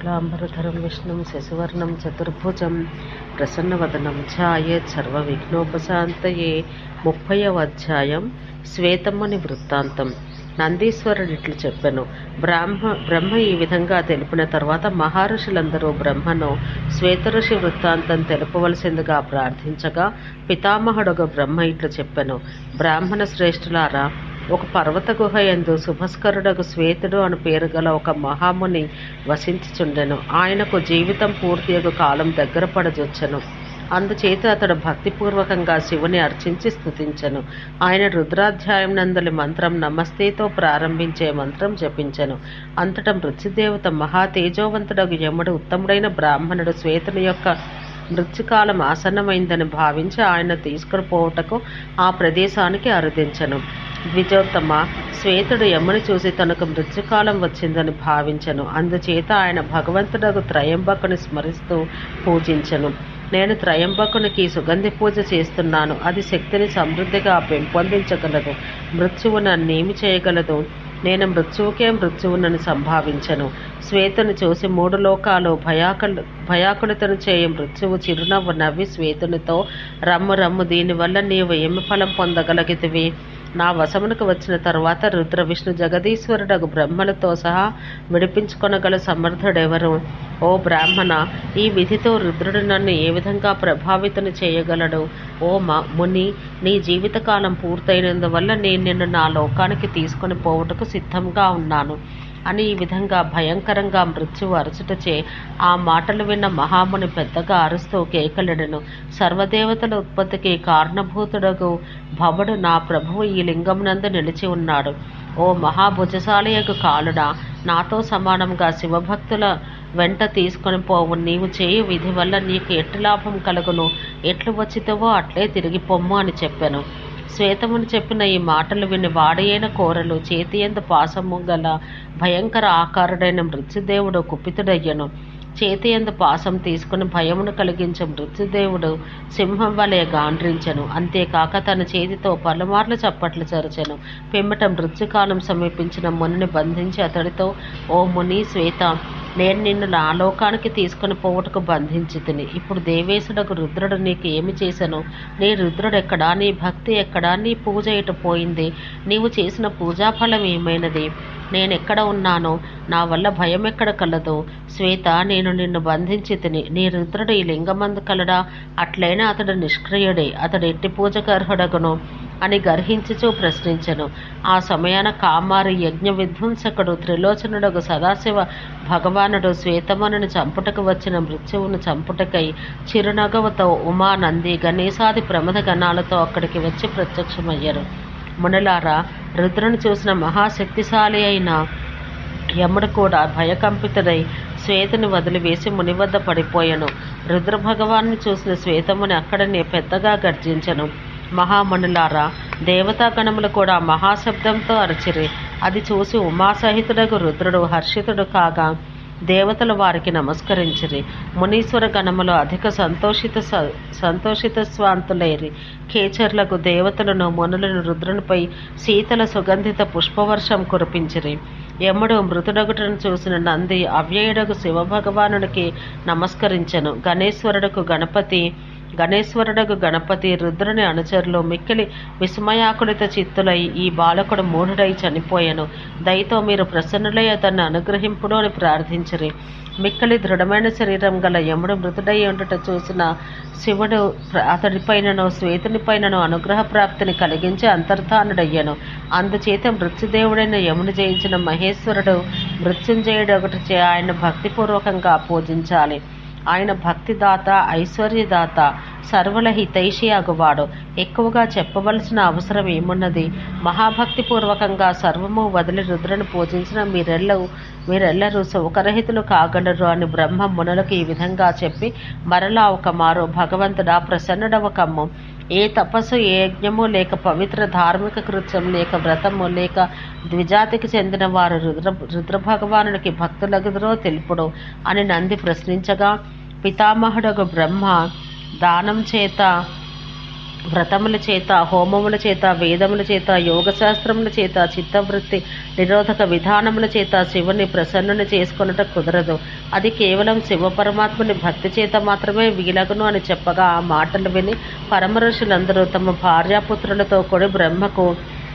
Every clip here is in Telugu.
శుక్లాంబరధరం విష్ణుం శశివర్ణం చతుర్భుజం ప్రసన్నవదనం ఛాయేత్ సర్వవిఘ్నోపశాంతయే. 30వ అధ్యాయం శ్వేతముని వృత్తాంతం. నందీశ్వరుడు ఇట్లు చెప్పెను. బ్రహ్మ ఈ విధంగా తెలిపిన తర్వాత మహర్షులందరూ బ్రహ్మను శ్వేతఋషి వృత్తాంతం తెలుపవలసిందిగా ప్రార్థించగా పితామహుడుగు బ్రహ్మ ఇట్లు చెప్పెను. బ్రాహ్మణ శ్రేష్ఠులారా, ఒక పర్వత గుహ యందు శుభస్కరుడగు శ్వేతుడు అను పేరు గల ఒక మహాముని వసించుచుండెను. ఆయనకు జీవితం పూర్తియగు కాలం దగ్గర పడజొచ్చెను. అందుచేత అతడు భక్తిపూర్వకంగా శివుని అర్చించి స్తుతించెను. ఆయన రుద్రాధ్యాయం నందలి మంత్రం నమస్తేతో ప్రారంభించే మంత్రం జపించెను. అంతటా మృత్యుదేవత మహా తేజోవంతుడగు యముడు ఉత్తముడైన బ్రాహ్మణుడు శ్వేతుని యొక్క మృత్యుకాలం ఆసన్నమైందని భావించి ఆయన తీసుకుని పోవుటకు ఆ ప్రదేశానికి అరుదించెను. ద్విజోత్తమ, శ్వేతుడు యముని చూసి తనకు మృత్యుకాలం వచ్చిందని భావించెను. అందుచేత ఆయన భగవంతుడకు త్రయంబకుని స్మరిస్తూ పూజించెను. నేను త్రయంబకునికి సుగంధి పూజ చేస్తున్నాను. అది శక్తిని సమృద్ధిగా పెంపొందించగలదు. మృత్యువు నన్నేమి చేయగలదు? నేను మృత్యువుకే మృత్యువునని సంభావించను. శ్వేతుని చూసి 3 లోకాలు భయాకులతను చేయ మృత్యువు చిరునవ్వు నవ్వి శ్వేతునితో, రమ్ము రమ్ము, దీనివల్ల నీవు ఏమి ఫలం పొందగలిగితివి? నా వశమునకు వచ్చిన తరువాత రుద్ర విష్ణు జగదీశ్వరుడగు బ్రహ్మలతో సహా విడిపించుకొనగల సమర్థుడెవరు? ఓ బ్రాహ్మణ, ఈ విధితో రుద్రుడు నన్ను ఏ విధంగా ప్రభావితం చేయగలడు? ఓ ముని, నీ జీవితకాలం పూర్తయినందువల్ల నేను నిన్ను నా లోకానికి తీసుకొని పోవుటకు సిద్ధంగా ఉన్నాను అని ఈ విధంగా భయంకరంగా మృత్యువు అరుచుటచే ఆ మాటలు విన్న మహాముని పెద్దగా అరుస్తూ కేకలెడెను. సర్వదేవతల ఉత్పత్తికి కారణభూతుడగు భవుడు నా ప్రభువు ఈ లింగమునందు నిలిచి ఉన్నాడు. ఓ మహాభుజశాలియగు కాలుడా, నాతో సమానంగా శివభక్తుల వెంట తీసుకొని పోవు. నీవు చేయు విధి వల్ల నీకు ఎట్టి లాభం కలుగును? ఎట్లు వచ్చితవో అట్లే తిరిగి పొమ్ము అని చెప్పాను. శ్వేతముని చెప్పిన ఈ మాటలు విని వాడయైన కోరలు చేతియందు పాసము గల భయంకర ఆకారుడైన మృత్యుదేవుడు కుపితుడయ్యను. చేతియందు పాసం తీసుకుని భయమును కలిగించే మృత్యుదేవుడు సింహం వలె గాండ్రించెను. అంతేకాక తన చేతితో పలుమార్లు చప్పట్లు చరచెను. పిమ్మట మృత్యుకాలం సమీపించిన మునిని బంధించి అతడితో, ఓ ముని శ్వేత, నేను నిన్ను నా లోకానికి తీసుకుని పోవుటకు బంధించి తిని. ఇప్పుడు దేవేశుడకు రుద్రుడు నీకు ఏమి చేశాను? నీ రుద్రుడు ఎక్కడా? నీ భక్తి ఎక్కడా? నీ పూజ ఎటు పోయింది? నీవు చేసిన పూజాఫలం ఏమైనది? నేనెక్కడ ఉన్నానో? నా వల్ల భయం ఎక్కడ కలదు? శ్వేత, నేను నిన్ను బంధించి తిని. నీ రుద్రుడు ఈ లింగమందు కలడా? అట్లయినా అతడు నిష్క్రియుడే. అతడు ఎట్టి పూజకు అర్హుడగును అని గర్హించుచూ ప్రశ్నించెను. ఆ సమయాన కామారి యజ్ఞ విధ్వంసకుడు త్రిలోచనుడగు సదాశివ భగవానుడు శ్వేతముని చంపుటకు వచ్చిన మృత్యువును చంపుటకై చిరునగవుతో ఉమా, నంది, గణేశాది ప్రమద గణాలతో అక్కడికి వచ్చి ప్రత్యక్షమయ్యారు. మునులారా, రుద్రుని చూసిన మహాశక్తిశాలి అయిన యముడు కూడా భయకంపితుడై శ్వేతని వదిలివేసి ముని వద్ద పడిపోయాను. రుద్ర భగవాన్ని చూసిన శ్వేతముని అక్కడనే పెద్దగా గర్జించెను. మహామణులారా, దేవతాగణములు కూడా మహాశబ్దంతో అరచిరి. అది చూసి ఉమాసహితుడగు రుద్రుడు హర్షితుడు కాగా దేవతలు వారికి నమస్కరించిరి. మునీశ్వర గణములు అధిక సంతోషిత స్వాంతులైరి. ఖేచర్లకు దేవతలను మునులను రుద్రునిపై శీతల సుగంధిత పుష్పవర్షం కురిపించిరి. యముడు మృతుడగుటను చూసిన నంది అవ్యయుడగు శివభగవానుడికి నమస్కరించెను. గణేశ్వరుడగు గణపతి రుద్రుని అనుచరులు మిక్కిలి విస్మయాకులిత చిత్తులై, ఈ బాలకుడు మూఢుడై చనిపోయాను. దయతో మీరు ప్రసన్నులై అతన్ని అనుగ్రహింపుడు అని ప్రార్థించిరి. మిక్కిలి దృఢమైన శరీరం గల యముడు మృతుడై ఉండుట చూసిన శివుడు అతడిపైనను శ్వేతునిపైనను అనుగ్రహ ప్రాప్తిని కలిగించి అంతర్ధానుడయ్యను. అందుచేత మృత్యుదేవుడైన యముని జయించిన మహేశ్వరుడు మృత్యుంజయుడొకటిచే ఆయన భక్తిపూర్వకంగా పూజించాలి. ఆయన భక్తిదాత, ఐశ్వర్యదాత, సర్వుల హితైషి అగువాడు. ఎక్కువగా చెప్పవలసిన అవసరం ఏమున్నది? మహాభక్తిపూర్వకంగా సర్వము వదిలి రుద్రుని పూజించిన మీరెల్లరూ శోకరహితులు కాగలరు అని బ్రహ్మ మునులకు ఈ విధంగా చెప్పి మరలా ఒక మారు, భగవంతుడా ప్రసన్నుడవ కమ్ము. ఏ తపస్సు, ఏ యజ్ఞము లేక పవిత్ర ధార్మిక కృత్యం లేక వ్రతము లేక ద్విజాతికి చెందిన వారు రుద్రభగవానుడికి భక్తులగుదురో తెలుపుడు అని నంది ప్రశ్నించగా పితామహుడగు బ్రహ్మ దానం చేత వ్రతముల చేత, హోమముల చేత, వేదముల చేత, యోగశాస్త్రముల చేత, చిత్తవృత్తి నిరోధక విధానముల చేత శివుని ప్రసన్నుని చేసుకొనుట కుదరదు. అది కేవలం శివపరమాత్ముని భక్తి చేత మాత్రమే వీలగును అని చెప్పగా ఆ మాటలు విని పరమఋషులందరూ తమ భార్యాపుత్రులతో కూడి బ్రహ్మకు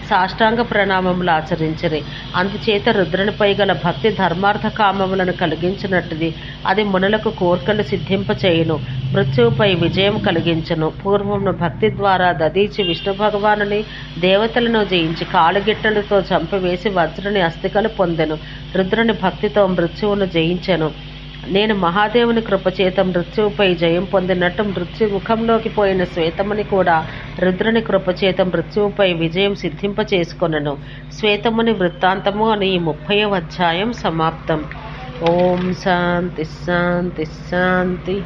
సాష్టాంగ ప్రణామములు ఆచరించిరి. అందుచేత రుద్రునిపై గల భక్తి ధర్మార్థ కామములను కలిగించినట్టుది. అది మునులకు కోర్కెలు సిద్ధింపచేయును, మృత్యువుపై విజయం కలిగించును. పూర్వమును భక్తి ద్వారా దదీచి విష్ణు భగవానుని దేవతలను జయించి కాలుగిట్టలతో చంపివేసి వజ్రుని అస్థికలు పొందెను. రుద్రుని భక్తితో మృత్యువును జయించెను. నేను మహాదేవుని కృపచేత మృత్యువుపై జయం పొందినట్టు మృత్యు ముఖంలోకి పోయిన శ్వేతముని కూడా రుద్రుని కృపచేత మృత్యువుపై విజయం సిద్ధింపచేసుకొనెను. శ్వేతముని వృత్తాంతము అని ఈ 30వ అధ్యాయం సమాప్తం. ఓం శాంతి శాంతి శాంతి.